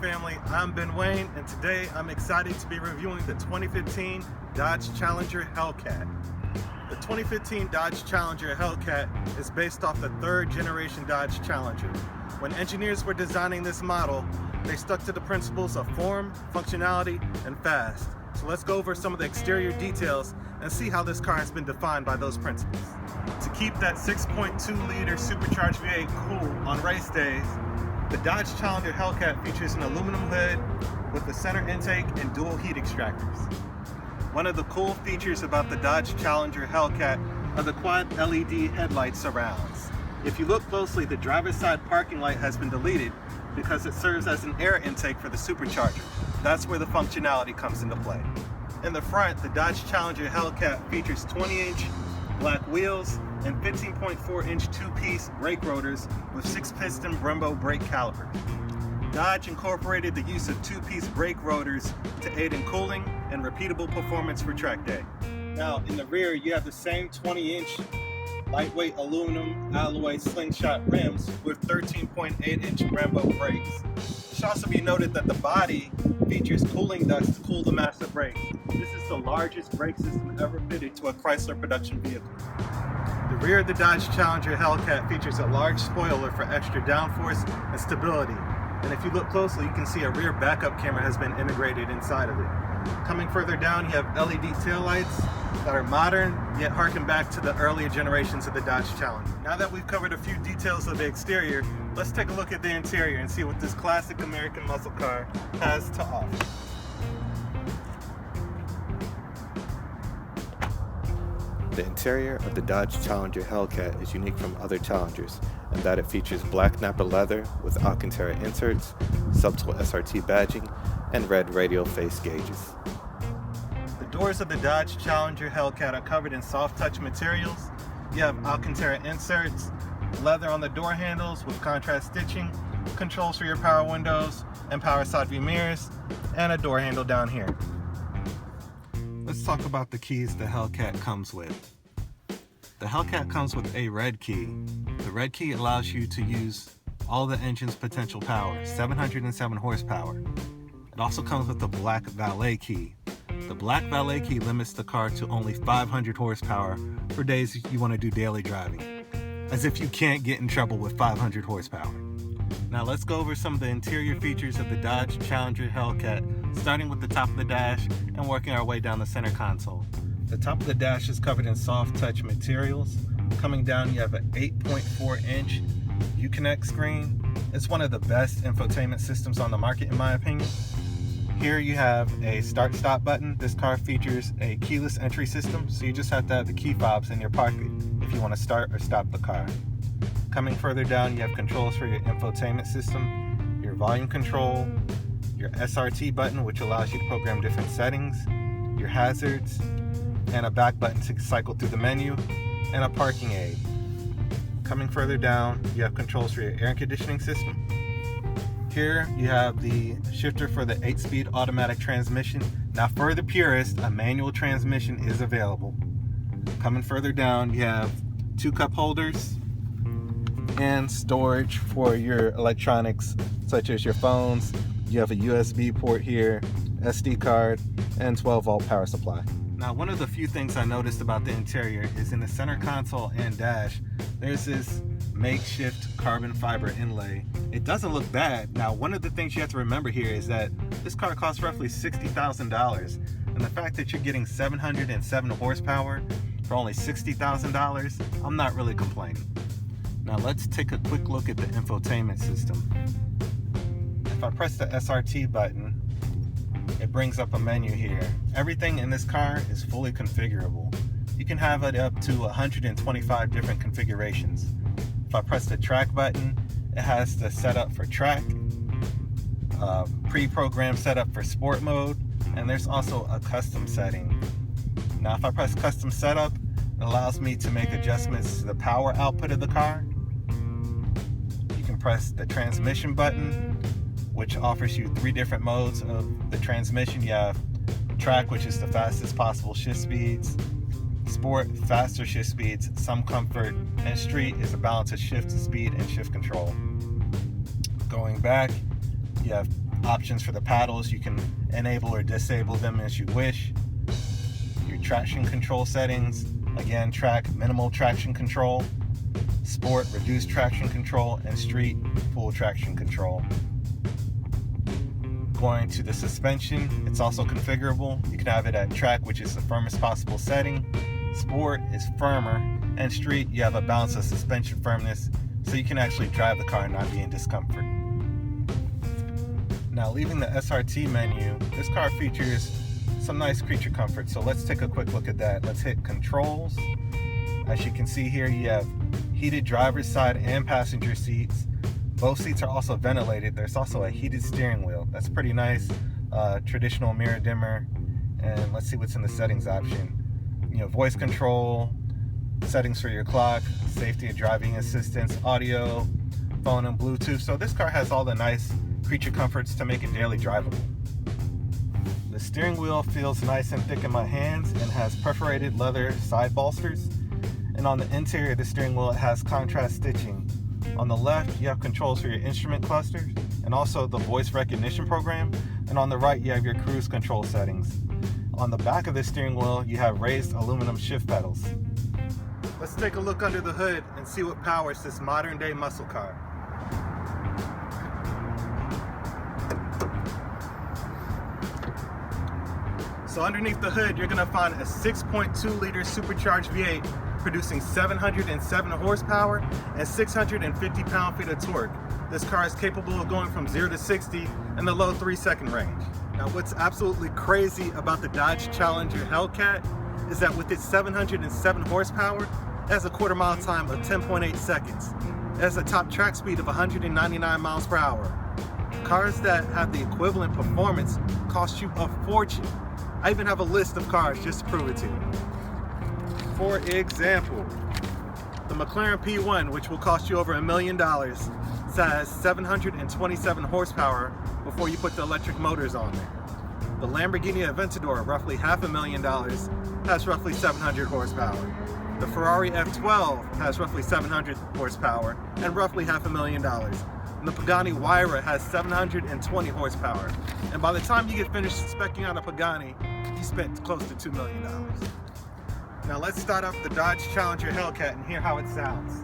family, I'm Ben Wayne, and today I'm excited to be reviewing the 2015 Dodge Challenger Hellcat. The 2015 Dodge Challenger Hellcat is based off the third generation Dodge Challenger. When engineers were designing this model, they stuck to the principles of form, functionality, and fast. So let's go over some of the exterior details and see how this car has been defined by those principles. To keep that 6.2 liter supercharged V8 cool on race days, the Dodge Challenger Hellcat features an aluminum hood with a center intake and dual heat extractors. One of the cool features about the Dodge Challenger Hellcat are the quad LED headlight surrounds. If you look closely, the driver's side parking light has been deleted because it serves as an air intake for the supercharger. That's where the functionality comes into play. In the front, the Dodge Challenger Hellcat features 20-inch black wheels and 15.4-inch two-piece brake rotors with 6-piston Brembo brake calipers. Dodge incorporated the use of two-piece brake rotors to aid in cooling and repeatable performance for track day. Now, in the rear, you have the same 20-inch lightweight aluminum alloy slingshot rims with 13.8-inch Brembo brakes. It should also be noted that the body features cooling ducts to cool the master brakes. This is the largest brake system ever fitted to a Chrysler production vehicle. The rear of the Dodge Challenger Hellcat features a large spoiler for extra downforce and stability. And if you look closely, you can see a rear backup camera has been integrated inside of it. Coming further down, you have LED taillights that are modern, yet harken back to the earlier generations of the Dodge Challenger. Now that we've covered a few details of the exterior, let's take a look at the interior and see what this classic American muscle car has to offer. The interior of the Dodge Challenger Hellcat is unique from other Challengers in that it features black Nappa leather with Alcantara inserts, subtle SRT badging, and red radial face gauges. The doors of the Dodge Challenger Hellcat are covered in soft touch materials. You have Alcantara inserts, leather on the door handles with contrast stitching, controls for your power windows and power side view mirrors, and a door handle down here. Let's talk about the keys the Hellcat comes with. The Hellcat comes with a red key. The red key allows you to use all the engine's potential power, 707 horsepower. It also comes with the black valet key. The black valet key limits the car to only 500 horsepower for days you want to do daily driving, as if you can't get in trouble with 500 horsepower. Now let's go over some of the interior features of the Dodge Challenger Hellcat, starting with the top of the dash and working our way down the center console. The top of the dash is covered in soft touch materials. Coming down, you have an 8.4-inch Uconnect screen. It's one of the best infotainment systems on the market in my opinion. Here you have a start-stop button. This car features a keyless entry system, so you just have to have the key fobs in your pocket if you want to start or stop the car. Coming further down, you have controls for your infotainment system, your volume control, your SRT button, which allows you to program different settings, your hazards, and a back button to cycle through the menu, and a parking aid. Coming further down, you have controls for your air conditioning system. Here you have the shifter for the 8-speed automatic transmission. Now for the purist, a manual transmission is available. Coming further down, you have 2 cup holders and storage for your electronics such as your phones. You have a USB port here, SD card, and 12-volt power supply. Now, one of the few things I noticed about the interior is in the center console and dash, there's this makeshift carbon fiber inlay. It doesn't look bad. Now, one of the things you have to remember here is that this car costs roughly $60,000, and the fact that you're getting 707 horsepower for only $60,000, I'm not really complaining. Now, let's take a quick look at the infotainment system. If I press the SRT button, it brings up a menu here. Everything in this car is fully configurable. You can have it up to 125 different configurations. If I press the track button, it has the setup for track, pre-programmed setup for sport mode, and there's also a custom setting. Now if I press custom setup, it allows me to make adjustments to the power output of the car. You can press the transmission button, which offers you 3 different modes of the transmission. You have track, which is the fastest possible shift speeds, sport, faster shift speeds, some comfort, and street is a balance of shift speed and shift control. Going back, you have options for the paddles. You can enable or disable them as you wish. Your traction control settings, again, track minimal traction control, sport reduced traction control, and street full traction control. Going to the suspension, it's also configurable. You can have it at track, which is the firmest possible setting. Sport is firmer, and street, you have a balance of suspension firmness, so you can actually drive the car and not be in discomfort. Now, leaving the SRT menu, this car features some nice creature comfort, so let's take a quick look at that. Let's hit controls. As you can see here, you have heated driver's side and passenger seats. Both seats are also ventilated. There's also a heated steering wheel. That's pretty nice. Traditional mirror dimmer. And let's see what's in the settings option. You know, voice control, settings for your clock, safety and driving assistance, audio, phone and Bluetooth. So this car has all the nice creature comforts to make it daily drivable. The steering wheel feels nice and thick in my hands and has perforated leather side bolsters. And on the interior of the steering wheel, it has contrast stitching. On the left, you have controls for your instrument clusters and also the voice recognition program. And on the right, you have your cruise control settings. On the back of the steering wheel, you have raised aluminum shift pedals. Let's take a look under the hood and see what powers this modern day muscle car. So underneath the hood, you're gonna find a 6.2 liter supercharged V8 producing 707 horsepower and 650 pound-feet of torque. This car is capable of going from 0 to 60 in the low 3-second range. Now, what's absolutely crazy about the Dodge Challenger Hellcat is that with its 707 horsepower, it has a quarter-mile time of 10.8 seconds. It has a top track speed of 199 miles per hour. Cars that have the equivalent performance cost you a fortune. I even have a list of cars just to prove it to you. For example, the McLaren P1, which will cost you over $1 million, has 727 horsepower before you put the electric motors on there. The Lamborghini Aventador, roughly $500,000, has roughly 700 horsepower. The Ferrari F12 has roughly 700 horsepower and roughly $500,000. And the Pagani Huayra has 720 horsepower. And by the time you get finished speccing out a Pagani, you spent close to $2 million. Now let's start up the Dodge Challenger Hellcat and hear how it sounds.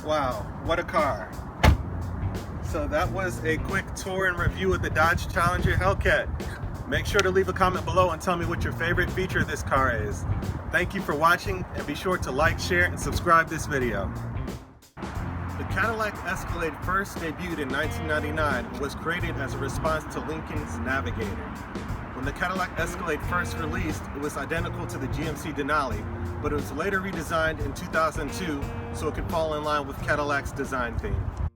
Wow, what a car. So that was a quick tour and review of the Dodge Challenger Hellcat. Make sure to leave a comment below and tell me what your favorite feature of this car is. Thank you for watching, and be sure to like, share, and subscribe this video. The Cadillac Escalade first debuted in 1999 and was created as a response to Lincoln's Navigator. When the Cadillac Escalade first released, it was identical to the GMC Denali, but it was later redesigned in 2002 so it could fall in line with Cadillac's design theme.